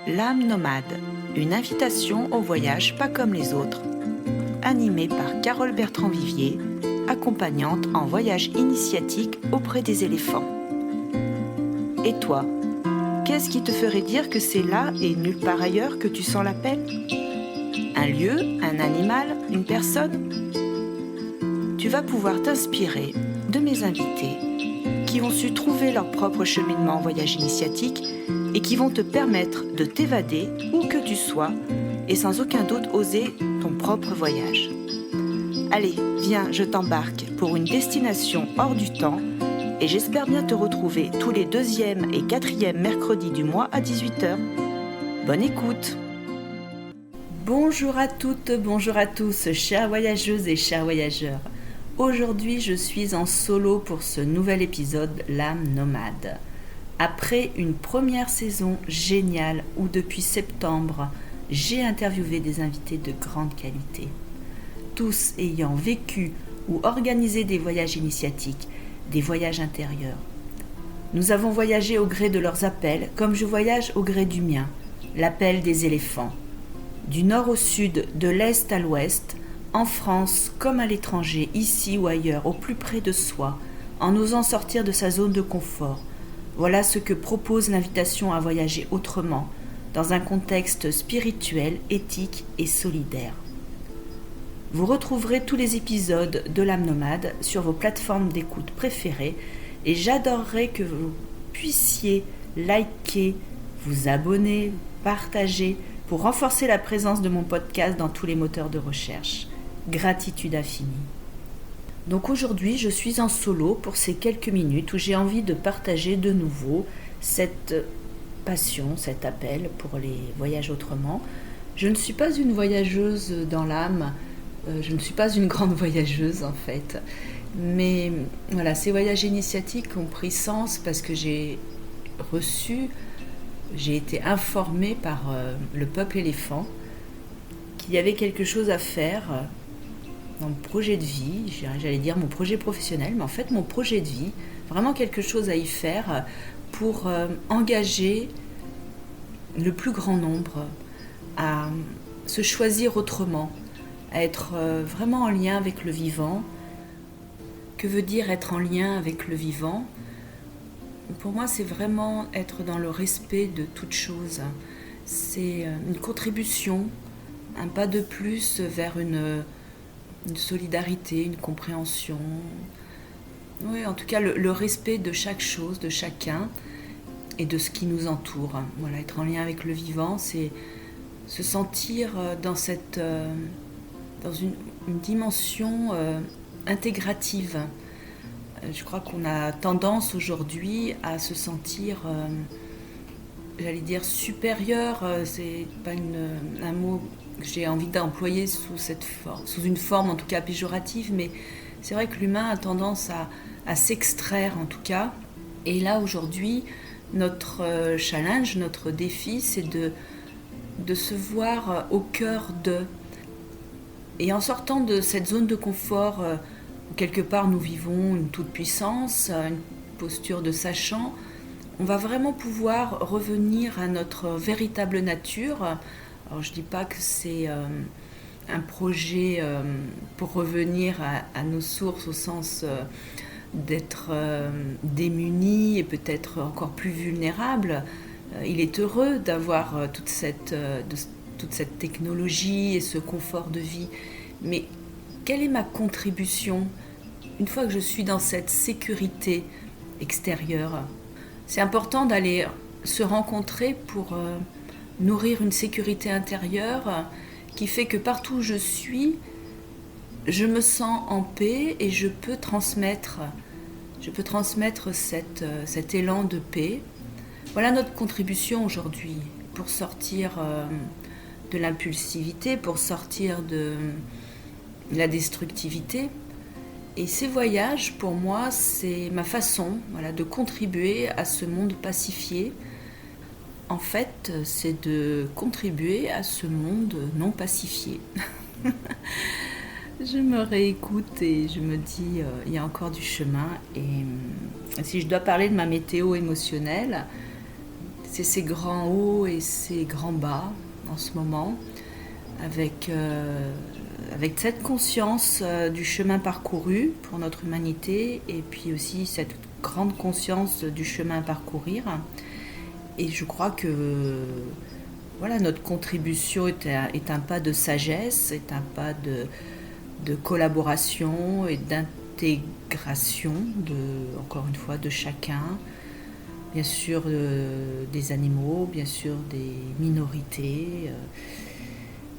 L'âme nomade, une invitation au voyage pas comme les autres, animée par Carole Bertrand-Vivier, accompagnante en voyage initiatique auprès des éléphants. Et toi, qu'est-ce qui te ferait dire que c'est là et nulle part ailleurs que tu sens l'appel ? Un lieu, un animal, une personne ? Tu vas pouvoir t'inspirer de mes invités qui ont su trouver leur propre cheminement en voyage initiatique et qui vont te permettre de t'évader où que tu sois et sans aucun doute oser ton propre voyage. Allez, viens, je t'embarque pour une destination hors du temps et j'espère bien te retrouver tous les 2e et 4e mercredis du mois à 18h. Bonne écoute! Bonjour à toutes, bonjour à tous, chères voyageuses et chers voyageurs. Aujourd'hui, je suis en solo pour ce nouvel épisode L'âme nomade. Après une première saison géniale où depuis septembre, j'ai interviewé des invités de grande qualité, tous ayant vécu ou organisé des voyages initiatiques, des voyages intérieurs. Nous avons voyagé au gré de leurs appels, comme je voyage au gré du mien, l'appel des éléphants. Du nord au sud, de l'est à l'ouest, en France comme à l'étranger, ici ou ailleurs, au plus près de soi, en osant sortir de sa zone de confort. Voilà ce que propose l'invitation à voyager autrement, dans un contexte spirituel, éthique et solidaire. Vous retrouverez tous les épisodes de l'âme nomade sur vos plateformes d'écoute préférées et j'adorerais que vous puissiez liker, vous abonner, partager pour renforcer la présence de mon podcast dans tous les moteurs de recherche. Gratitude infinie. Donc aujourd'hui, je suis en solo pour ces quelques minutes où j'ai envie de partager de nouveau cette passion, cet appel pour les voyages autrement. Je ne suis pas une voyageuse dans l'âme, je ne suis pas une grande voyageuse en fait, mais voilà, ces voyages initiatiques ont pris sens parce que j'ai été informée par le peuple éléphant qu'il y avait quelque chose à faire dans le projet de vie, j'allais dire mon projet professionnel, mais en fait mon projet de vie, vraiment quelque chose à y faire pour engager le plus grand nombre à se choisir autrement, à être vraiment en lien avec le vivant. Que veut dire être en lien avec le vivant ? Pour moi, c'est vraiment être dans le respect de toute chose. C'est une contribution, un pas de plus vers une solidarité, une compréhension. Oui, en tout cas, le respect de chaque chose, de chacun et de ce qui nous entoure. Voilà, être en lien avec le vivant, c'est se sentir dans une dimension intégrative. Je crois qu'on a tendance aujourd'hui à se sentir, j'allais dire supérieur, c'est pas un mot que j'ai envie d'employer sous une forme en tout cas péjorative, mais c'est vrai que l'humain a tendance à s'extraire en tout cas. Et là aujourd'hui, notre challenge, notre défi, c'est de se voir au cœur de. Et en sortant de cette zone de confort, où quelque part nous vivons une toute-puissance, une posture de sachant, on va vraiment pouvoir revenir à notre véritable nature. Alors je ne dis pas que c'est un projet pour revenir à nos sources au sens d'être démunis et peut-être encore plus vulnérables. Il est heureux d'avoir toute cette technologie et ce confort de vie. Mais quelle est ma contribution une fois que je suis dans cette sécurité extérieure ? C'est important d'aller se rencontrer pour nourrir une sécurité intérieure qui fait que partout où je suis, je me sens en paix et je peux transmettre cet élan de paix. Voilà notre contribution aujourd'hui pour sortir de l'impulsivité, pour sortir de la destructivité. Et ces voyages, pour moi, c'est ma façon de contribuer à ce monde pacifié. En fait, c'est de contribuer à ce monde non pacifié. Je me réécoute et je me dis, il y a encore du chemin. Et si je dois parler de ma météo émotionnelle, c'est ces grands hauts et ces grands bas en ce moment, avec cette conscience du chemin parcouru pour notre humanité et puis aussi cette grande conscience du chemin à parcourir. Et je crois que voilà, notre contribution est un pas de sagesse, est un pas de collaboration et d'intégration, encore une fois, de chacun. Bien sûr des animaux, bien sûr des minorités.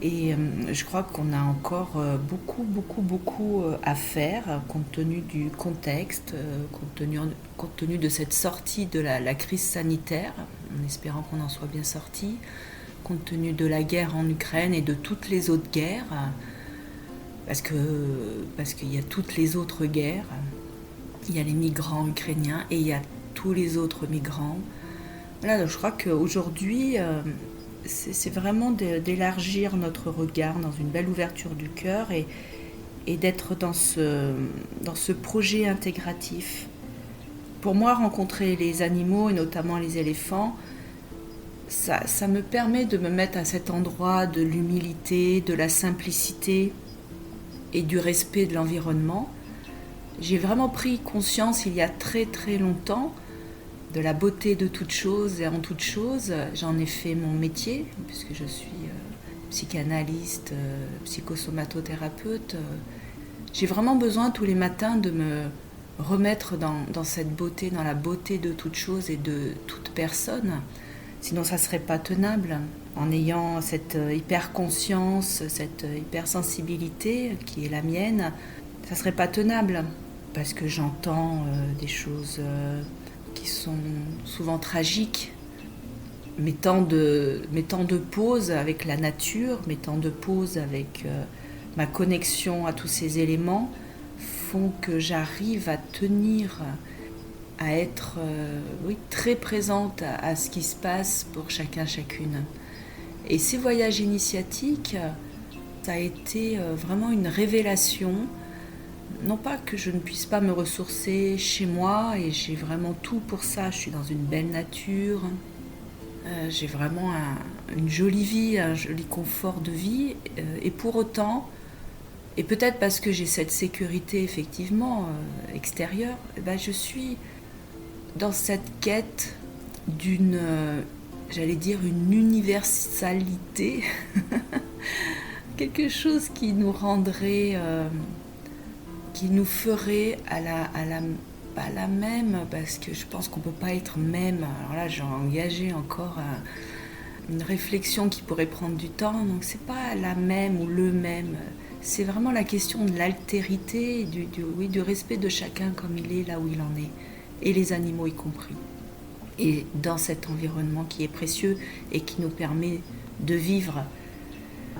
Et je crois qu'on a encore beaucoup à faire compte tenu du contexte, compte tenu de cette sortie de la crise sanitaire, en espérant qu'on en soit bien sorti, compte tenu de la guerre en Ukraine et de toutes les autres guerres, parce qu'il y a toutes les autres guerres, il y a les migrants ukrainiens et il y a tous les autres migrants. Voilà, donc je crois qu'aujourd'hui, c'est vraiment d'élargir notre regard dans une belle ouverture du cœur et d'être dans ce projet intégratif. Pour moi, rencontrer les animaux et notamment les éléphants, ça me permet de me mettre à cet endroit de l'humilité, de la simplicité et du respect de l'environnement. J'ai vraiment pris conscience il y a très très longtemps de la beauté de toute chose et en toute chose. J'en ai fait mon métier, puisque je suis psychanalyste, psychosomatothérapeute. J'ai vraiment besoin tous les matins de me remettre dans cette beauté, dans la beauté de toute chose et de toute personne. Sinon, ça ne serait pas tenable. En ayant cette hyper-conscience, cette hypersensibilité qui est la mienne, ça ne serait pas tenable. Parce que j'entends des choses qui sont souvent tragiques. Mes temps de pause avec la nature, mes temps de pause avec ma connexion à tous ces éléments font que j'arrive à tenir, à être très présente à ce qui se passe pour chacun, chacune. Et ces voyages initiatiques, ça a été vraiment une révélation. Non pas que je ne puisse pas me ressourcer chez moi, et j'ai vraiment tout pour ça. Je suis dans une belle nature, j'ai vraiment une jolie vie, un joli confort de vie, et pour autant, et peut-être parce que j'ai cette sécurité effectivement extérieure, je suis dans cette quête d'une, j'allais dire, une universalité, quelque chose qui nous rendrait... qui nous ferait pas la même, parce que je pense qu'on ne peut pas être même. Alors là, j'ai engagé encore une réflexion qui pourrait prendre du temps, donc c'est pas la même ou le même. C'est vraiment la question de l'altérité, du respect de chacun comme il est là où il en est, et les animaux y compris. Et dans cet environnement qui est précieux et qui nous permet de vivre.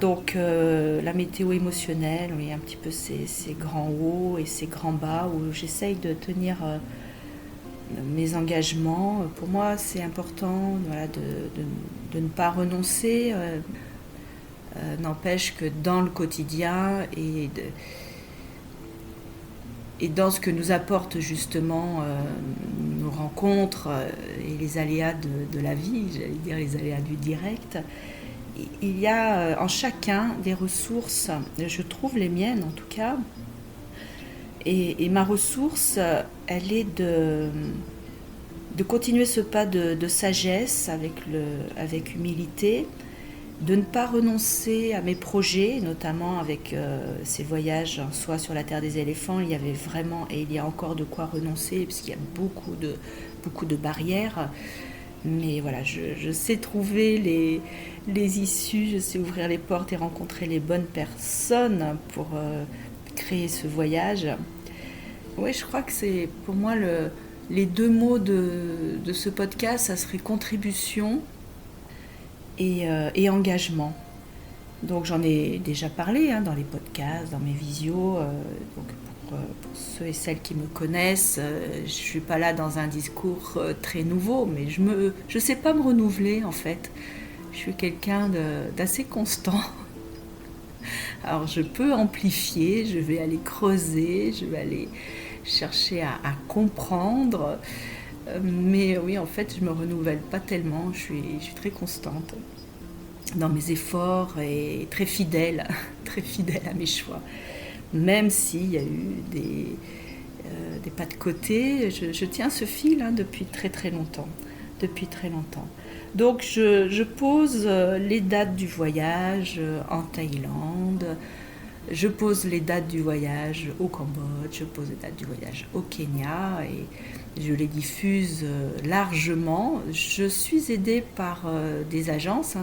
Donc la météo émotionnelle, oui, un petit peu ces grands hauts et ces grands bas où j'essaye de tenir mes engagements. Pour moi, c'est important de ne pas renoncer. N'empêche que dans le quotidien et dans ce que nous apportent justement nos rencontres et les aléas de la vie, j'allais dire les aléas du direct, il y a en chacun des ressources, je trouve les miennes en tout cas, et ma ressource, elle est de continuer ce pas de sagesse avec humilité, de ne pas renoncer à mes projets, notamment avec ces voyages, soit sur la terre des éléphants, il y avait vraiment, et il y a encore de quoi renoncer, puisqu'il y a beaucoup de barrières. Mais voilà, je sais trouver les issues, je sais ouvrir les portes et rencontrer les bonnes personnes pour créer ce voyage. Oui, je crois que c'est pour moi les deux mots de ce podcast, ça serait contribution et engagement. Donc j'en ai déjà parlé dans les podcasts, dans mes visios. Donc pour ceux et celles qui me connaissent, je ne suis pas là dans un discours très nouveau, mais je ne sais pas me renouveler en fait. Je suis quelqu'un d'assez constant. Alors je peux amplifier, je vais aller creuser, je vais aller chercher à comprendre. Mais oui, en fait, je me renouvelle pas tellement. Je suis très constante dans mes efforts et très fidèle, très fidèle à mes choix. Même s'il y a eu des pas de côté, je tiens ce fil depuis très très longtemps. Depuis très longtemps. Donc je pose les dates du voyage en Thaïlande, je pose les dates du voyage au Cambodge, je pose les dates du voyage au Kenya et je les diffuse largement. Je suis aidée par des agences,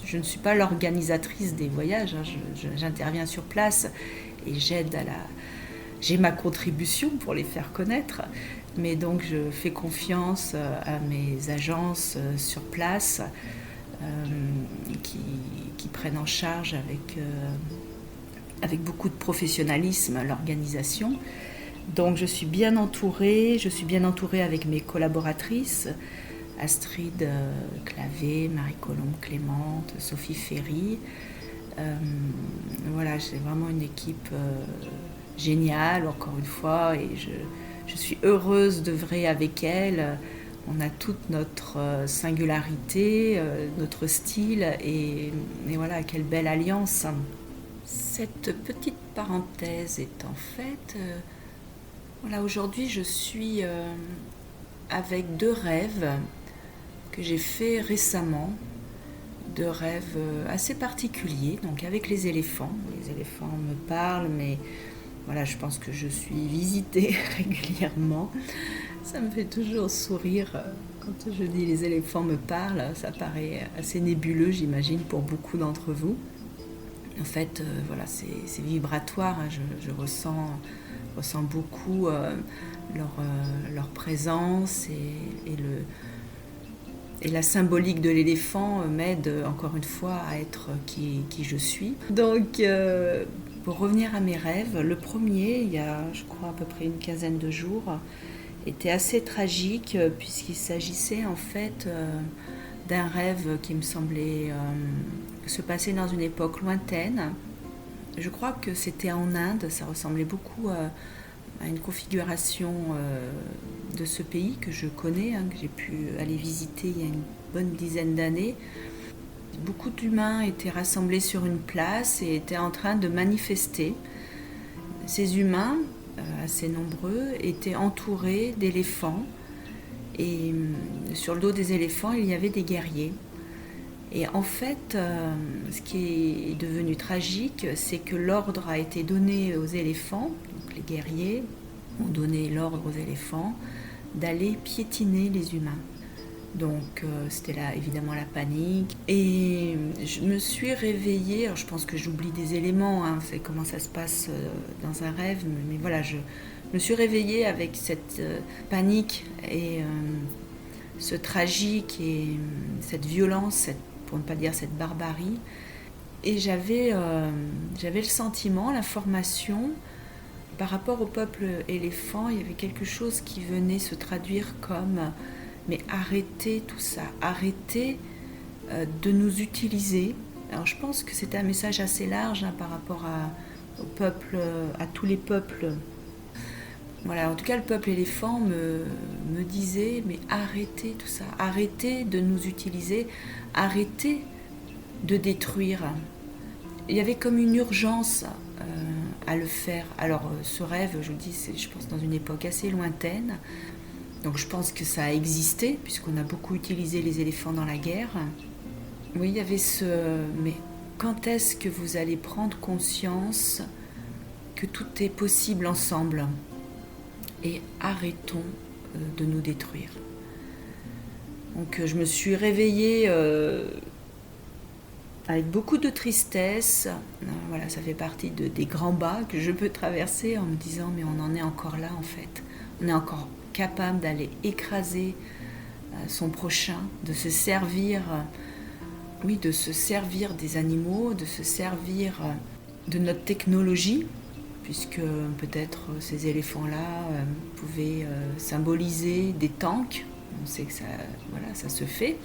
je ne suis pas l'organisatrice des voyages, j'interviens sur place et j'ai ma contribution pour les faire connaître. Mais donc je fais confiance à mes agences sur place qui prennent en charge avec beaucoup de professionnalisme l'organisation. Donc je suis bien entourée avec mes collaboratrices, Astrid Clavé, Marie-Colombe Clémente, Sophie Ferry. Voilà, c'est vraiment une équipe géniale, encore une fois, et je suis heureuse d'œuvrer avec elle. On a toute notre singularité, notre style, et voilà, quelle belle alliance. Cette petite parenthèse est en fait, voilà, aujourd'hui je suis avec 2 rêves que j'ai faits récemment, 2 rêves assez particuliers, donc avec les éléphants. Les éléphants me parlent, mais voilà, je pense que je suis visitée régulièrement. Ça me fait toujours sourire quand je dis les éléphants me parlent. Ça paraît assez nébuleux, j'imagine, pour beaucoup d'entre vous. En fait, voilà, c'est vibratoire. Je ressens beaucoup leur présence et la symbolique de l'éléphant m'aide encore une fois à être qui je suis. Donc, pour revenir à mes rêves, le premier, il y a, je crois, à peu près une quinzaine de jours, était assez tragique puisqu'il s'agissait en fait d'un rêve qui me semblait se passer dans une époque lointaine. Je crois que c'était en Inde, ça ressemblait beaucoup à une configuration de ce pays que je connais, que j'ai pu aller visiter il y a une bonne dizaine d'années. Beaucoup d'humains étaient rassemblés sur une place et étaient en train de manifester. Ces humains, assez nombreux, étaient entourés d'éléphants et sur le dos des éléphants, il y avait des guerriers. Et en fait, ce qui est devenu tragique, c'est que l'ordre a été donné aux éléphants, donc les guerriers ont donné l'ordre aux éléphants d'aller piétiner les humains. Donc c'était là évidemment la panique et je me suis réveillée, alors je pense que j'oublie des éléments, c'est comment ça se passe dans un rêve, mais voilà, je me suis réveillée avec cette panique et ce tragique et cette violence, pour ne pas dire cette barbarie, et j'avais le sentiment, l'information par rapport au peuple éléphant, il y avait quelque chose qui venait se traduire comme mais arrêtez tout ça, arrêtez de nous utiliser. Alors je pense que c'était un message assez large par rapport au peuple, à tous les peuples. Voilà, en tout cas le peuple éléphant me disait mais arrêtez tout ça, arrêtez de nous utiliser, arrêtez de détruire. Il y avait comme une urgence à le faire. Alors ce rêve, je vous dis, c'est je pense dans une époque assez lointaine. Donc je pense que ça a existé, puisqu'on a beaucoup utilisé les éléphants dans la guerre. Oui, il y avait mais quand est-ce que vous allez prendre conscience que tout est possible ensemble ? Et arrêtons de nous détruire. Donc je me suis réveillée avec beaucoup de tristesse. Voilà, ça fait partie des grands bas que je peux traverser en me disant mais on en est encore là en fait. On est encore capable d'aller écraser son prochain, de se servir, de se servir des animaux, de se servir de notre technologie, puisque peut-être ces éléphants-là pouvaient symboliser des tanks. On sait que ça se fait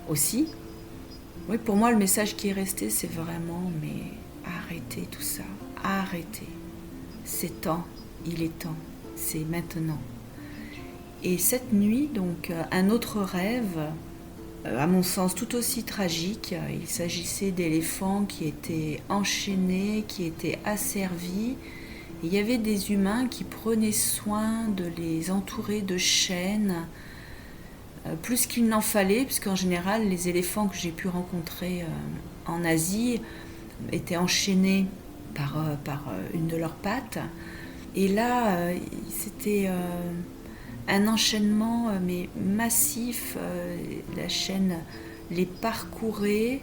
aussi. Oui, pour moi, le message qui est resté, c'est vraiment, mais arrêtez tout ça, arrêtez. C'est temps, il est temps, c'est maintenant. Et cette nuit, donc, un autre rêve, à mon sens tout aussi tragique. Il s'agissait d'éléphants qui étaient enchaînés, qui étaient asservis. Et il y avait des humains qui prenaient soin de les entourer de chaînes, plus qu'il n'en fallait, puisqu'en général, les éléphants que j'ai pu rencontrer en Asie étaient enchaînés par une de leurs pattes. Et là, c'était un enchaînement mais massif. La chaîne les parcourait.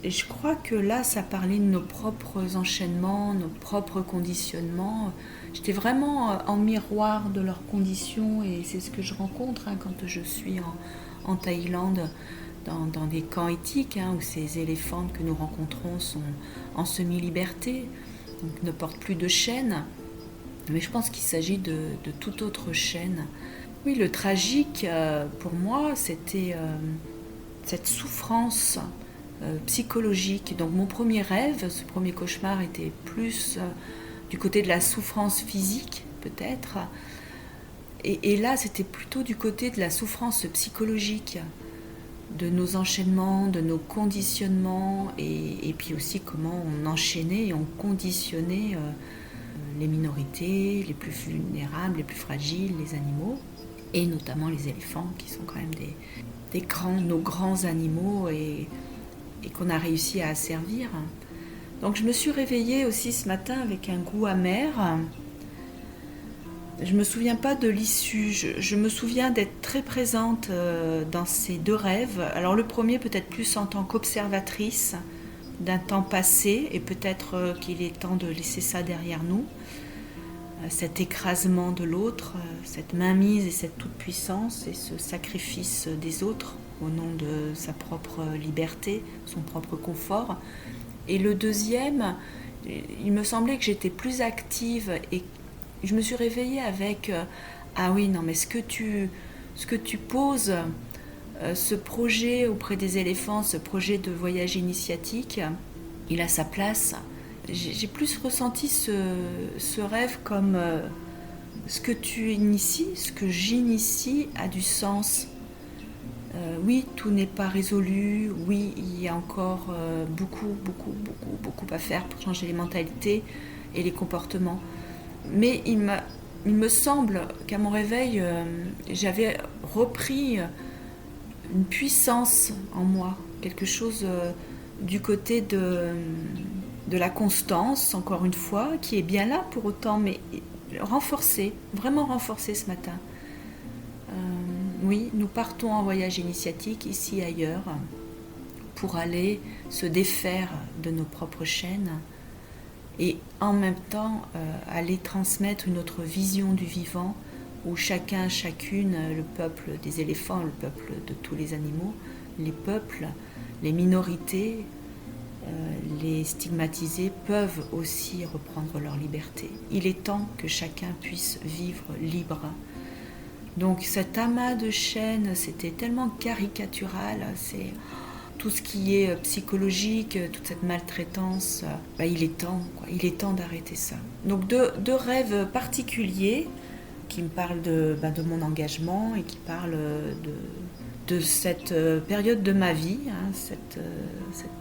Et je crois que là, ça parlait de nos propres enchaînements, nos propres conditionnements. J'étais vraiment en miroir de leurs conditions et c'est ce que je rencontre quand je suis en Thaïlande, dans des camps éthiques, où ces éléphants que nous rencontrons sont en semi-liberté, donc ne portent plus de chaînes. Mais je pense qu'il s'agit de toute autre chaîne. Oui, le tragique, pour moi, c'était cette souffrance psychologique. Donc mon premier rêve, ce premier cauchemar était plus du côté de la souffrance physique, peut-être. Et là, c'était plutôt du côté de la souffrance psychologique, de nos enchaînements, de nos conditionnements, et puis aussi comment on enchaînait et on conditionnait les minorités, les plus vulnérables, les plus fragiles, les animaux, et notamment les éléphants, qui sont quand même nos grands animaux, et qu'on a réussi à asservir. Donc je me suis réveillée aussi ce matin avec un goût amer. Je ne me souviens pas de l'issue, je me souviens d'être très présente dans ces deux rêves. Alors le premier peut-être plus en tant qu'observatrice d'un temps passé, et peut-être qu'il est temps de laisser ça derrière nous. Cet écrasement de l'autre, cette mainmise et cette toute-puissance et ce sacrifice des autres au nom de sa propre liberté, son propre confort. Et le deuxième, il me semblait que j'étais plus active et je me suis réveillée avec ah oui, non mais ce que tu poses, ce projet auprès des éléphants, ce projet de voyage initiatique, il a sa place. J'ai plus ressenti ce rêve comme ce que tu inities, ce que j'initie a du sens. Oui, tout n'est pas résolu, oui, il y a encore beaucoup à faire pour changer les mentalités et les comportements. Mais il me semble qu'à mon réveil, j'avais repris une puissance en moi, quelque chose du côté de la constance, encore une fois, qui est bien là pour autant, mais renforcée, vraiment renforcée ce matin. Oui, nous partons en voyage initiatique, ici et ailleurs, pour aller se défaire de nos propres chaînes et en même temps aller transmettre une autre vision du vivant où chacun, chacune, le peuple des éléphants, le peuple de tous les animaux, les peuples, les minorités, les stigmatisés peuvent aussi reprendre leur liberté. Il est temps que chacun puisse vivre libre. Donc cet amas de chaînes, c'était tellement caricatural, c'est tout ce qui est psychologique, toute cette maltraitance, il est temps d'arrêter ça. Donc deux rêves particuliers qui me parlent de mon engagement et qui parlent de cette période de ma vie, cette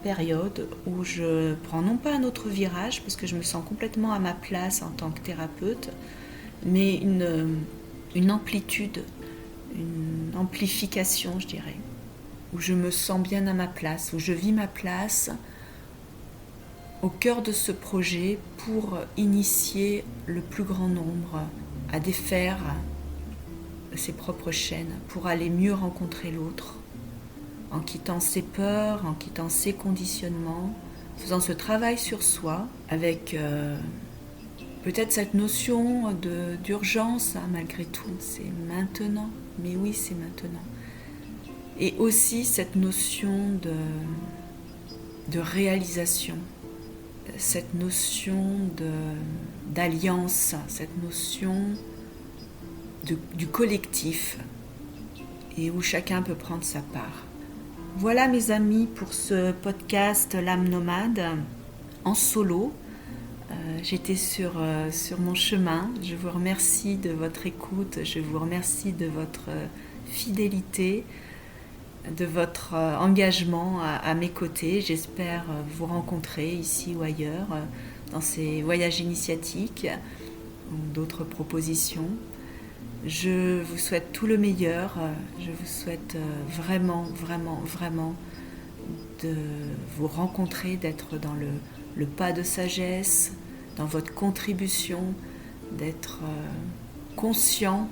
période où je prends non pas un autre virage, parce que je me sens complètement à ma place en tant que thérapeute, mais une amplitude, une amplification, je dirais, où je me sens bien à ma place, où je vis ma place au cœur de ce projet pour initier le plus grand nombre à défaire ses propres chaînes, pour aller mieux rencontrer l'autre, en quittant ses peurs, en quittant ses conditionnements, faisant ce travail sur soi, avec peut-être cette notion d'urgence, malgré tout, c'est maintenant, mais oui, c'est maintenant. Et aussi cette notion de réalisation, cette notion d'alliance, cette notion du collectif, et où chacun peut prendre sa part. Voilà mes amis pour ce podcast L'âme nomade en solo. J'étais sur mon chemin. Je vous remercie de votre écoute, je vous remercie de votre fidélité, de votre engagement à mes côtés. J'espère vous rencontrer ici ou ailleurs dans ces voyages initiatiques ou d'autres propositions. Je vous souhaite tout le meilleur. Je vous souhaite vraiment de vous rencontrer, d'être dans le pas de sagesse, dans votre contribution, d'être conscient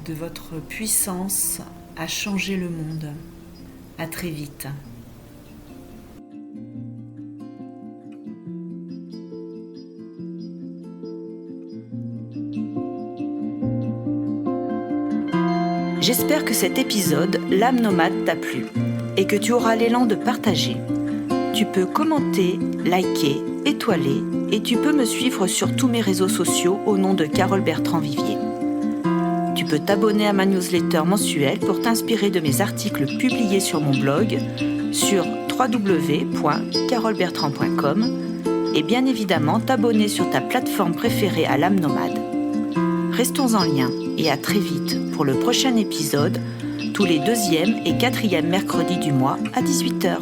de votre puissance à changer le monde. À très vite. J'espère que cet épisode, l'âme nomade, t'a plu et que tu auras l'élan de partager. Tu peux commenter, liker, étoiler et tu peux me suivre sur tous mes réseaux sociaux au nom de Carole Bertrand-Vivier. Tu peux t'abonner à ma newsletter mensuelle pour t'inspirer de mes articles publiés sur mon blog sur www.carolebertrand.com et bien évidemment t'abonner sur ta plateforme préférée à l'âme nomade. Restons en lien et à très vite pour le prochain épisode, tous les 2e et 4e mercredis du mois à 18h.